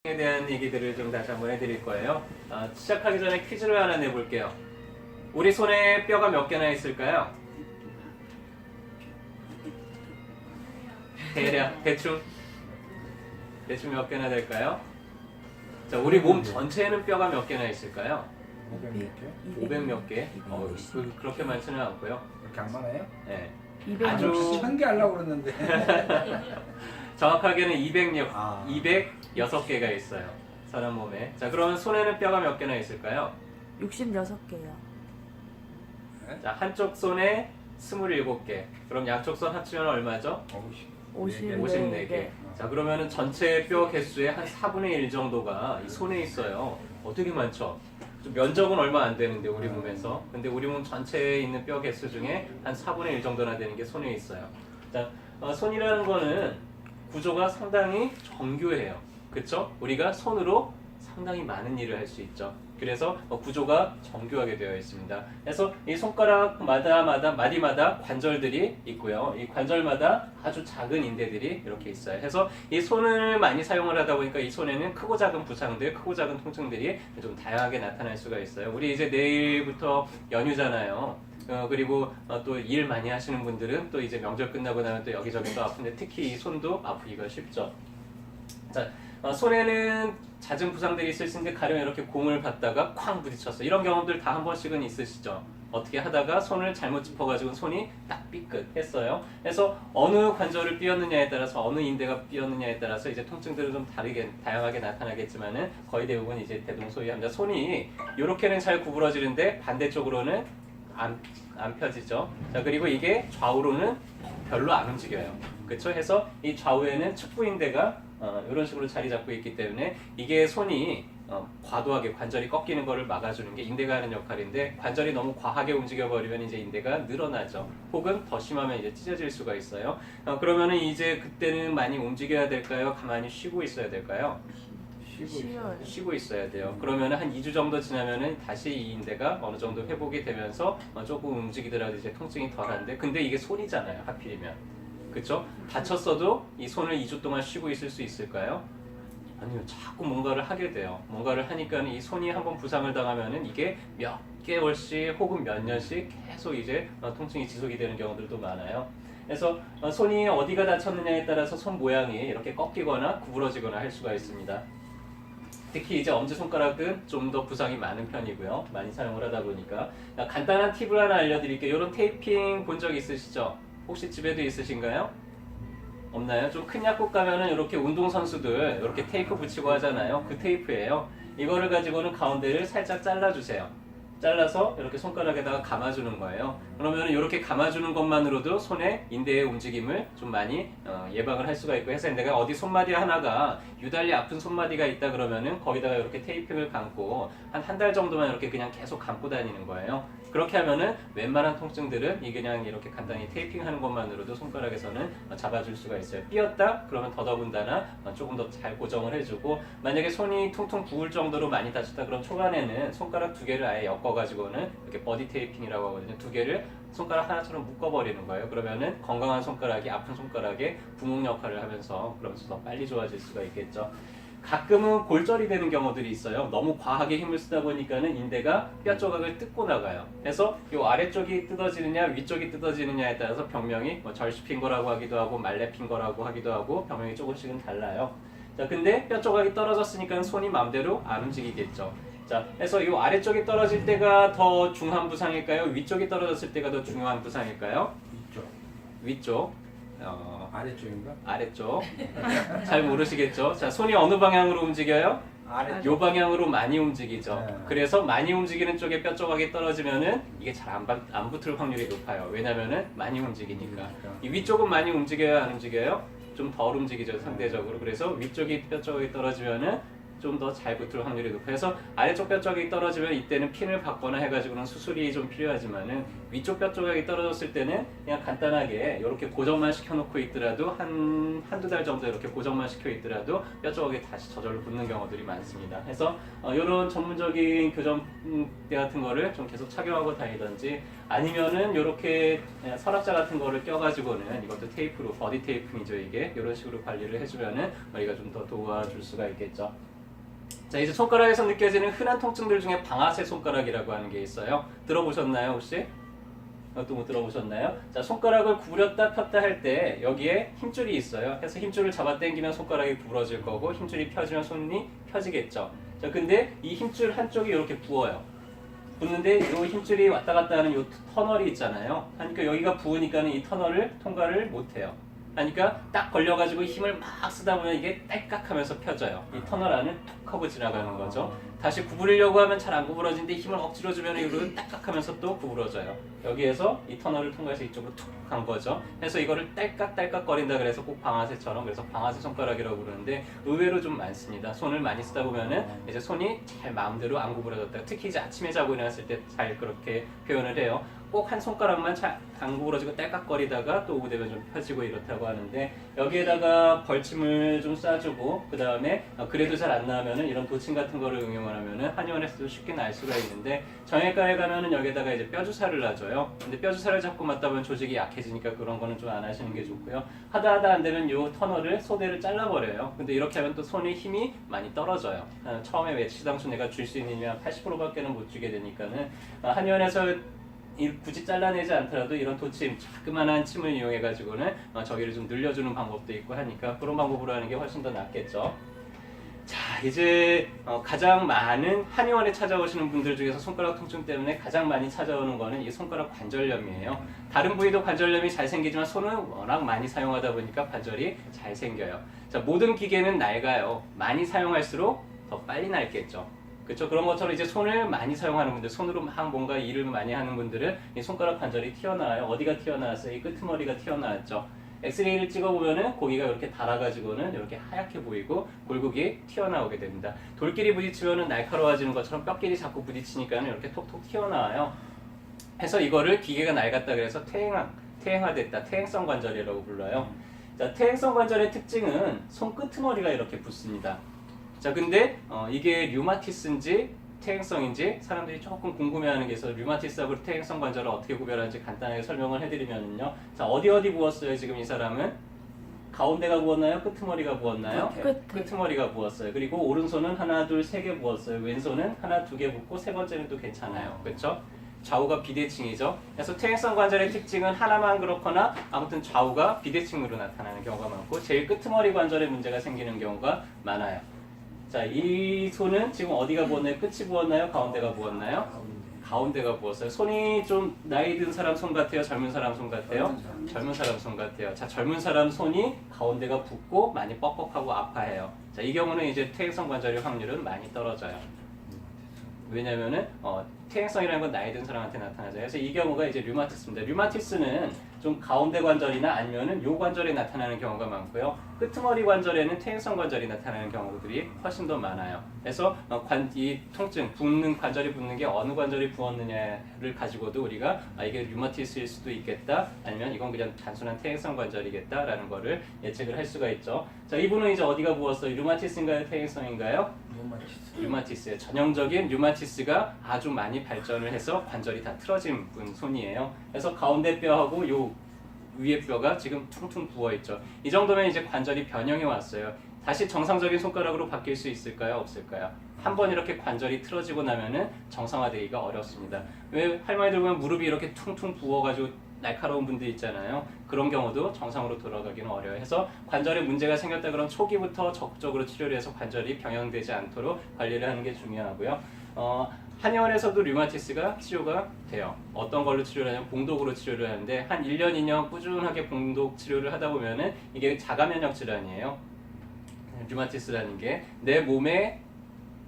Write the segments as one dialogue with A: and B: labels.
A: 에 대한 얘기들을 좀 다시 한번 해드릴 거예요. 시작하기 전에 퀴즈를 하나 내볼게요. 우리 손에 뼈가 몇 개나 있을까요? 대충 몇 개나 될까요? 자, 우리 몸 전체에는 뼈가 몇 개나 있을까요?
B: 500 몇 개?
A: 500 몇 개? 그렇게 많지는 않고요.
B: 이렇게 안 많아요?
A: 네.
C: 200
A: 아주
B: 1000개 하려고 그러는데
A: 정확하게는 206,
B: 아.
A: 206개가 있어요. 사람 몸에. 자, 그러면 손에는 뼈가 몇 개나 있을까요?
C: 66개요.
A: 자, 한쪽 손에 27개. 그럼 양쪽 손 합치면 얼마죠? 54개. 자, 그러면은 전체 뼈 개수의 한 4분의 1 정도가 이 손에 있어요. 되게 많죠? 면적은 얼마 안 되는데 우리 몸에서. 근데 우리 몸 전체에 있는 뼈 개수 중에 한 4분의 1 정도나 되는 게 손에 있어요. 자, 손이라는 거는 구조가 상당히 정교해요. 그쵸? 우리가 손으로 상당히 많은 일을 할 수 있죠. 그래서 구조가 정교하게 되어 있습니다. 그래서 이 손가락마다 마디마다 관절들이 있고요. 이 관절마다 아주 작은 인대들이 이렇게 있어요. 그래서 이 손을 많이 사용을 하다 보니까 이 손에는 크고 작은 부상들, 크고 작은 통증들이 좀 다양하게 나타날 수가 있어요. 우리 이제 내일부터 연휴잖아요. 그리고 또 일 많이 하시는 분들은 또 이제 명절 끝나고 나면 또 여기저기 또 아픈데 특히 이 손도 아프기가 쉽죠. 자, 손에는 잦은 부상들이 있을 수 있는데 가령 이렇게 공을 받다가 쾅 부딪혔어. 이런 경험들 다 한 번씩은 있으시죠. 어떻게 하다가 손을 잘못 짚어가지고 손이 딱 삐끗했어요. 그래서 어느 관절을 삐었느냐에 따라서 어느 인대가 삐었느냐에 따라서 이제 통증들은 좀 다양하게 나타나겠지만은 거의 대부분 이제 대동소이합니다. 손이 이렇게는 잘 구부러지는데 반대쪽으로는 안 펴지죠. 자, 그리고 이게 좌우로는 별로 안 움직여요. 그렇죠? 해서 이 좌우에는 측부인대가 이런 식으로 자리 잡고 있기 때문에 이게 손이 과도하게 관절이 꺾이는 것을 막아주는 게 인대가 하는 역할인데 관절이 너무 과하게 움직여버리면 이제 인대가 늘어나죠. 혹은 더 심하면 이제 찢어질 수가 있어요. 그러면은 이제 그때는 많이 움직여야 될까요? 가만히 쉬고 있어야 될까요? 쉬고 있어야 돼요. 그러면 한 2주 정도 지나면은 다시 이 인대가 어느 정도 회복이 되면서 조금 움직이더라도 이제 통증이 덜한데 근데 이게 손이잖아요. 하필이면. 그쵸? 다쳤어도 이 손을 2주 동안 쉬고 있을 수 있을까요? 아니요. 자꾸 뭔가를 하게 돼요. 뭔가를 하니까 이 손이 한번 부상을 당하면은 이게 몇 개월씩 혹은 몇 년씩 계속 이제 통증이 지속이 되는 경우들도 많아요. 그래서 손이 어디가 다쳤느냐에 따라서 손 모양이 이렇게 꺾이거나 구부러지거나 할 수가 있습니다. 특히 이제 엄지손가락은 좀 더 부상이 많은 편이고요. 많이 사용을 하다 보니까. 간단한 팁을 하나 알려드릴게요. 이런 테이핑 본 적 있으시죠? 혹시 집에도 있으신가요? 없나요? 좀 큰 약국 가면은 이렇게 운동선수들 이렇게 테이프 붙이고 하잖아요. 그 테이프예요. 이거를 가지고는 가운데를 살짝 잘라주세요. 잘라서 이렇게 손가락에다가 감아주는 거예요. 그러면 이렇게 감아주는 것만으로도 손의 인대의 움직임을 좀 많이 예방을 할 수가 있고 해서 내가 어디 손마디 하나가 유달리 아픈 손마디가 있다 그러면은 거기다가 이렇게 테이핑을 감고 한 달 정도만 이렇게 그냥 계속 감고 다니는 거예요. 그렇게 하면은 웬만한 통증들은 이 그냥 이렇게 간단히 테이핑하는 것만으로도 손가락에서는 잡아줄 수가 있어요. 삐었다? 그러면 더더군다나 조금 더 잘 고정을 해주고 만약에 손이 퉁퉁 부을 정도로 많이 다쳤다 그럼 초반에는 손가락 2개를 아예 엮어가지고는 이렇게 버디 테이핑이라고 하거든요. 2개를 손가락 하나처럼 묶어버리는 거예요. 그러면은 건강한 손가락이 아픈 손가락에 구멍 역할을 하면서 그러면서 더 빨리 좋아질 수가 있겠죠. 가끔은 골절이 되는 경우들이 있어요. 너무 과하게 힘을 쓰다 보니까는 인대가 뼈 조각을 뜯고 나가요. 그래서 이 아래쪽이 뜯어지느냐 위쪽이 뜯어지느냐에 따라서 병명이 절수핀 거라고 하기도 하고 말레핀 거라고 하기도 하고 병명이 조금씩은 달라요. 자, 근데 뼈 조각이 떨어졌으니까 손이 마음대로 안 움직이겠죠. 자, 그래서 이 아래쪽이 떨어질 때가 더 중한 부상일까요? 위쪽이 떨어졌을 때가 더 중요한 부상일까요? 위쪽.
B: 아래쪽인가?
A: 아래쪽. 잘 모르시겠죠? 자, 손이 어느 방향으로 움직여요? 요 방향으로 많이 움직이죠.
B: 네.
A: 그래서 많이 움직이는 쪽에 뼈 조각이 떨어지면은 이게 잘 안 붙을 확률이 높아요. 왜냐면은 많이 움직이니까. 이 위쪽은 많이 움직여요, 안 움직여요? 좀 덜 움직이죠, 상대적으로. 그래서 위쪽이 뼈 조각이 떨어지면은 좀 더 잘 붙을 확률이 높아요. 그래서 아래쪽 뼈 조각이 떨어지면 이때는 핀을 받거나 해가지고는 수술이 좀 필요하지만은 위쪽 뼈 조각이 떨어졌을 때는 그냥 간단하게 이렇게 고정만 시켜놓고 있더라도 한두 달 정도 이렇게 고정만 시켜 있더라도 뼈 조각이 다시 저절로 붙는 경우들이 많습니다. 그래서 이런 전문적인 교정대 같은 거를 좀 계속 착용하고 다니든지 아니면은 이렇게 서랍자 같은 거를 껴가지고는 이것도 테이프로 버디 테이핑이죠 이게 이런 식으로 관리를 해주면은 우리가 좀 더 도와줄 수가 있겠죠. 자, 이제 손가락에서 느껴지는 흔한 통증들 중에 방아쇠 손가락이라고 하는 게 있어요. 들어보셨나요, 혹시? 또 못 들어보셨나요? 자, 손가락을 구부렸다 폈다 할 때 여기에 힘줄이 있어요. 그래서 힘줄을 잡아 당기면 손가락이 구부러질 거고 힘줄이 펴지면 손이 펴지겠죠. 자, 근데 이 힘줄 한쪽이 이렇게 부어요. 붙는데 이 힘줄이 왔다 갔다 하는 이 터널이 있잖아요. 그러니까 여기가 부으니까는 이 터널을 통과를 못 해요. 그러니까 딱 걸려가지고 힘을 막 쓰다 보면 이게 딸깍하면서 펴져요. 이 터널 안을 톡 하고 지나가는 거죠. 다시 구부리려고 하면 잘 안 구부러지는데 힘을 억지로 주면 이거는 딱깍하면서 또 구부러져요. 여기에서 이 터널을 통과해서 이쪽으로 툭 간 거죠. 그래서 이거를 딸깍딸깍 거린다 그래서 꼭 방아쇠처럼, 그래서 방아쇠 손가락이라고 부르는데 의외로 좀 많습니다. 손을 많이 쓰다 보면은 이제 손이 잘 마음대로 안 구부러졌다. 특히 이제 아침에 자고 일어났을 때 잘 그렇게 표현을 해요. 꼭 한 손가락만 잘 안 구부러지고 딸깍거리다가 또 오후 되면 좀 펴지고 이렇다고 하는데, 여기에다가 벌침을 좀 쏴주고 그 다음에 그래도 잘 안 나면은 이런 도침 같은 거를 응용을 하면은 한의원에서도 쉽게 날 수가 있는데, 정형외과에 가면은 여기에다가 이제 뼈주사를 놔줘요. 근데 뼈주사를 자꾸 맞다 보면 조직이 약해지니까 그런 거는 좀 안 하시는 게 좋고요. 하다 안 되면 요 터널을 소대를 잘라버려요. 근데 이렇게 하면 또 손에 힘이 많이 떨어져요. 처음에 외치당초 내가 줄 수 있는 힘이 한 80%밖에는 못 주게 되니까는 한의원에서 굳이 잘라내지 않더라도 이런 도침, 자그만한 침을 이용해 가지고는 저기를 좀 늘려주는 방법도 있고 하니까 그런 방법으로 하는 게 훨씬 더 낫겠죠. 자, 이제 가장 많은 한의원에 찾아오시는 분들 중에서 손가락 통증 때문에 가장 많이 찾아오는 거는 이 손가락 관절염이에요. 다른 부위도 관절염이 잘 생기지만 손은 워낙 많이 사용하다 보니까 관절이 잘 생겨요. 자, 모든 기계는 낡아요. 많이 사용할수록 더 빨리 낡겠죠. 그렇죠. 그런 것처럼 이제 손을 많이 사용하는 분들, 손으로 막 뭔가 일을 많이 하는 분들은 이 손가락 관절이 튀어나와요. 어디가 튀어나왔어요? 이 끄트머리가 튀어나왔죠. 엑스레이를 찍어보면은 고기가 이렇게 달아가지고는 이렇게 하얗게 보이고 골국이 튀어나오게 됩니다. 돌끼리 부딪히면은 날카로워지는 것처럼 뼈끼리 자꾸 부딪히니까는 이렇게 톡톡 튀어나와요. 해서 이거를 기계가 낡았다 그래서 퇴행화됐다, 퇴행성 관절이라고 불러요. 자, 퇴행성 관절의 특징은 손 끄트머리가 이렇게 붙습니다. 자, 근데 이게 류마티스인지 퇴행성인지 사람들이 조금 궁금해하는 게 있어서 류마티스하고 퇴행성 관절을 어떻게 구별하는지 간단하게 설명을 해드리면요. 자, 어디 부었어요? 지금 이 사람은 가운데가 부었나요? 끄트머리가 부었나요? 끄트머리가 부었어요. 그리고 오른손은 하나, 둘, 세 개 부었어요. 왼손은 하나, 두 개 붓고 세 번째는 또 괜찮아요. 그렇죠? 좌우가 비대칭이죠. 그래서 퇴행성 관절의 특징은 하나만 그렇거나 아무튼 좌우가 비대칭으로 나타나는 경우가 많고, 제일 끄트머리 관절에 문제가 생기는 경우가 많아요. 자, 이 손은 지금 어디가 부었나요? 끝이 부었나요? 가운데가 부었나요? 가운데가 부었어요. 손이 좀 나이 든 사람 손 같아요? 젊은 사람 손 같아요? 젊은 사람 손 같아요. 자, 젊은 사람 손이 가운데가 붓고 많이 뻑뻑하고 아파해요. 자, 이 경우는 이제 퇴행성 관절의 확률은 많이 떨어져요. 왜냐면은 퇴행성이라는 건 나이 든 사람한테 나타나죠. 그래서 이 경우가 이제 류마티스입니다. 류마티스는 좀 가운데 관절이나 아니면은 요 관절에 나타나는 경우가 많고요. 끄트머리 관절에는 퇴행성 관절이 나타나는 경우들이 훨씬 더 많아요. 그래서 이 통증, 붓는 관절이 붓는 게 어느 관절이 부었느냐를 가지고도 우리가 이게 류마티스일 수도 있겠다, 아니면 이건 그냥 단순한 퇴행성 관절이겠다라는 거를 예측을 할 수가 있죠. 자, 이분은 이제 어디가 부었어요? 류마티스인가요? 퇴행성인가요? 류마티스예요. 전형적인 류마티스가 아주 많이 발전을 해서 관절이 다 틀어진 분 손이에요. 그래서 가운데 뼈하고 요 위에 뼈가 지금 퉁퉁 부어있죠. 이 정도면 이제 관절이 변형해 왔어요. 다시 정상적인 손가락으로 바뀔 수 있을까요? 없을까요? 한번 이렇게 관절이 틀어지고 나면은 정상화되기가 어렵습니다. 왜 할머니들 보면 무릎이 이렇게 퉁퉁 부어가지고 날카로운 분들 있잖아요. 그런 경우도 정상으로 돌아가기는 어려워요. 해서 관절에 문제가 생겼다 그러면 초기부터 적극적으로 치료를 해서 관절이 병형되지 않도록 관리를 하는 게 중요하고요. 한의원에서도 류마티스가 치료가 돼요. 어떤 걸로 치료를 하냐면 봉독으로 치료를 하는데 한 1년, 2년 꾸준하게 봉독 치료를 하다 보면은 이게 자가면역 질환이에요. 류마티스라는 게 내 몸의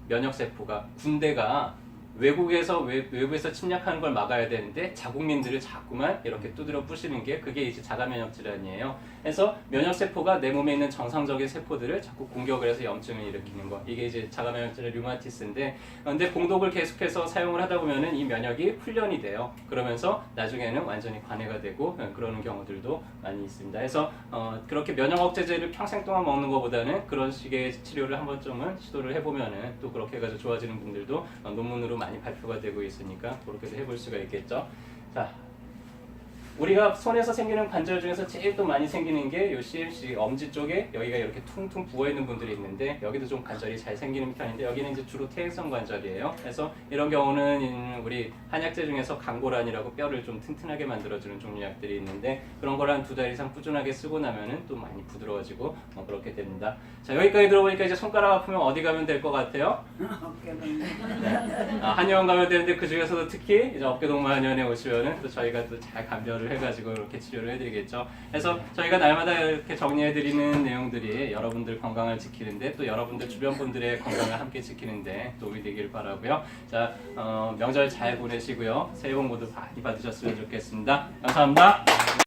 A: 면역세포가, 군대가 외부에서 침략하는 걸 막아야 되는데 자국민들을 자꾸만 이렇게 두드려 부시는 게, 그게 이제 자가면역 질환이에요. 그래서 면역세포가 내 몸에 있는 정상적인 세포들을 자꾸 공격을 해서 염증을 일으키는 거, 이게 이제 자가면역 질환 류마티스인데, 근데 봉독을 계속해서 사용을 하다 보면은 이 면역이 훈련이 돼요. 그러면서 나중에는 완전히 관해가 되고 그러는 경우들도 많이 있습니다. 그래서 그렇게 면역 억제제를 평생 동안 먹는 것보다는 그런 식의 치료를 한 번쯤은 시도를 해보면은 또 그렇게 해가지고 좋아지는 분들도 논문으로 많이 발표가 되고 있으니까 그렇게도 해볼 수가 있겠죠. 자, 우리가 손에서 생기는 관절 중에서 제일 또 많이 생기는 게 요 CMC 엄지 쪽에 여기가 이렇게 퉁퉁 부어 있는 분들이 있는데 여기도 좀 관절이 잘 생기는 편인데 여기는 이제 주로 퇴행성 관절이에요. 그래서 이런 경우는 우리 한약재 중에서 강고란이라고 뼈를 좀 튼튼하게 만들어주는 종류 약들이 있는데 그런 걸 한 2달 이상 꾸준하게 쓰고 나면은 또 많이 부드러워지고 그렇게 됩니다. 자, 여기까지 들어보니까 이제 손가락 아프면 어디 가면 될 것 같아요? 한의원 가면 되는데 그 중에서도 특히 이제 어깨동무한의원에 오시면은 또 저희가 또 잘 감별을 해가지고 이렇게 치료를 해드리겠죠. 그래서 저희가 날마다 이렇게 정리해드리는 내용들이 여러분들 건강을 지키는데 또 여러분들 주변 분들의 건강을 함께 지키는데 도움이 되길 바라고요. 자, 명절 잘 보내시고요. 새해 복 모두 많이 받으셨으면 좋겠습니다. 감사합니다.